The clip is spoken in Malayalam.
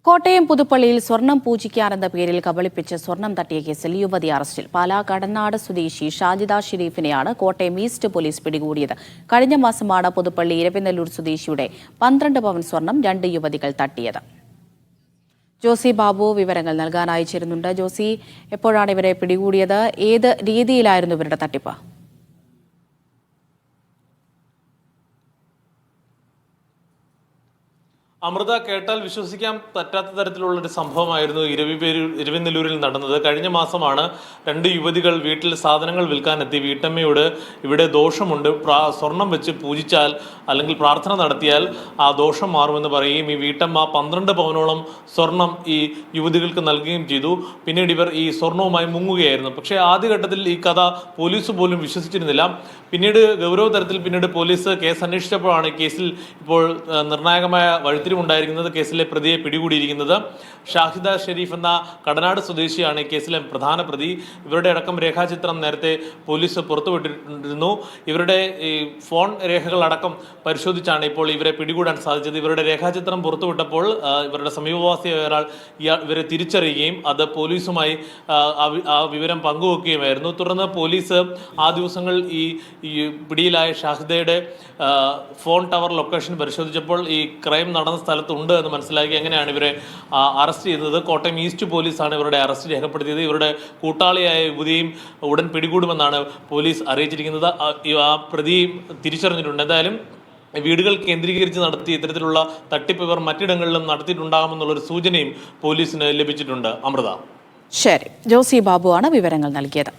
കോട്ടയം പുതുപ്പള്ളിയിൽ സ്വർണം പൂജിക്കാനെന്ന പേരിൽ കബളിപ്പിച്ച് സ്വർണം തട്ടിയ കേസിൽ യുവതി അറസ്റ്റിൽ. പാലാ കടനാട് സ്വദേശി ഷാജിദ ഷെരീഫിനെയാണ് കോട്ടയം ഈസ്റ്റ് പോലീസ് പിടികൂടിയത്. കഴിഞ്ഞ മാസമാണ് പുതുപ്പള്ളി ഇരവിനല്ലൂർ സ്വദേശിയുടെ 12 പവൻ സ്വർണം 2 യുവതികൾ തട്ടിയത്. ജോസി ബാബു വിവരങ്ങൾ നൽകാൻ അയച്ചിരുന്നുണ്ട്. ജോസി, എപ്പോഴാണ് ഇവരെ പിടികൂടിയത്? ഏത് രീതിയിലായിരുന്നു ഇവരുടെ തട്ടിപ്പ്? അമൃത, കേട്ടാൽ വിശ്വസിക്കാൻ പറ്റാത്ത തരത്തിലുള്ള ഒരു സംഭവമായിരുന്നു ഇരവിനല്ലൂരിൽ നടന്നത്. കഴിഞ്ഞ മാസമാണ് 2 യുവതികൾ വീട്ടിൽ സാധനങ്ങൾ വിൽക്കാനെത്തി വീട്ടമ്മയോട് ഇവിടെ ദോഷമുണ്ട്, സ്വർണം വെച്ച് പൂജിച്ചാൽ അല്ലെങ്കിൽ പ്രാർത്ഥന നടത്തിയാൽ ആ ദോഷം മാറുമെന്ന് പറയുകയും ഈ വീട്ടമ്മ 12 പവനോളം സ്വർണം ഈ യുവതികൾക്ക് നൽകുകയും ചെയ്തു. പിന്നീട് ഇവർ ഈ സ്വർണവുമായി മുങ്ങുകയായിരുന്നു. പക്ഷേ ആദ്യഘട്ടത്തിൽ ഈ കഥ പോലീസ് പോലും വിശ്വസിച്ചിരുന്നില്ല. പിന്നീട് ഗൗരവതരത്തിൽ പോലീസ് കേസ് അന്വേഷിച്ചപ്പോഴാണ് കേസിൽ ഇപ്പോൾ നിർണായകമായ ഉണ്ടായിരിക്കുന്നത്. കേസിലെ പ്രതിയെ പിടികൂടിയിരിക്കുന്നത് ഷാഹിദ ഷെരീഫ് എന്ന കടനാട് സ്വദേശിയാണ് ഈ കേസിലെ പ്രധാന പ്രതി. ഇവരുടെ അടക്കം രേഖാചിത്രം നേരത്തെ പോലീസ് പുറത്തുവിട്ടിരുന്നു. ഇവരുടെ ഈ ഫോൺ രേഖകളടക്കം പരിശോധിച്ചാണ് ഇപ്പോൾ ഇവരെ പിടികൂടാൻ സാധിച്ചത്. ഇവരുടെ രേഖാചിത്രം പുറത്തുവിട്ടപ്പോൾ ഇവരുടെ സമീപവാസിയായ ഒരാൾ ഇവരെ തിരിച്ചറിയുകയും അത് പോലീസുമായി ആ വിവരം പങ്കുവെക്കുകയുമായിരുന്നു. തുടർന്ന് പോലീസ് ആ ദിവസങ്ങൾ ഈ പിടിയിലായ ഷാഹിദയുടെ ഫോൺ ടവർ ലൊക്കേഷൻ പരിശോധിച്ചപ്പോൾ ഈ ക്രൈം നടന്ന സ്ഥലത്തുണ്ട് എന്ന് മനസ്സിലാക്കി അങ്ങനെയാണ് ഇവരെ അറസ്റ്റ് ചെയ്തത്. കോട്ടയം ഈസ്റ്റ് പോലീസാണ് ഇവരുടെ അറസ്റ്റ് രേഖപ്പെടുത്തിയത്. ഇവരുടെ കൂട്ടാളിയായ യുവതിയും ഉടൻ പിടികൂടുമെന്നാണ് പോലീസ് അറിയിച്ചിരിക്കുന്നത്. ആ പ്രതിയും തിരിച്ചറിഞ്ഞിട്ടുണ്ട്. എന്തായാലും വീടുകൾ കേന്ദ്രീകരിച്ച് നടത്തി ഇത്തരത്തിലുള്ള തട്ടിപ്പ് ഇവർ മറ്റിടങ്ങളിലും നടത്തിയിട്ടുണ്ടാകുമെന്നുള്ളൊരു സൂചനയും പോലീസിന് ലഭിച്ചിട്ടുണ്ട്. അമൃത. ശരി, ജോസി ബാബുവാണ് വിവരങ്ങൾ നൽകിയത്.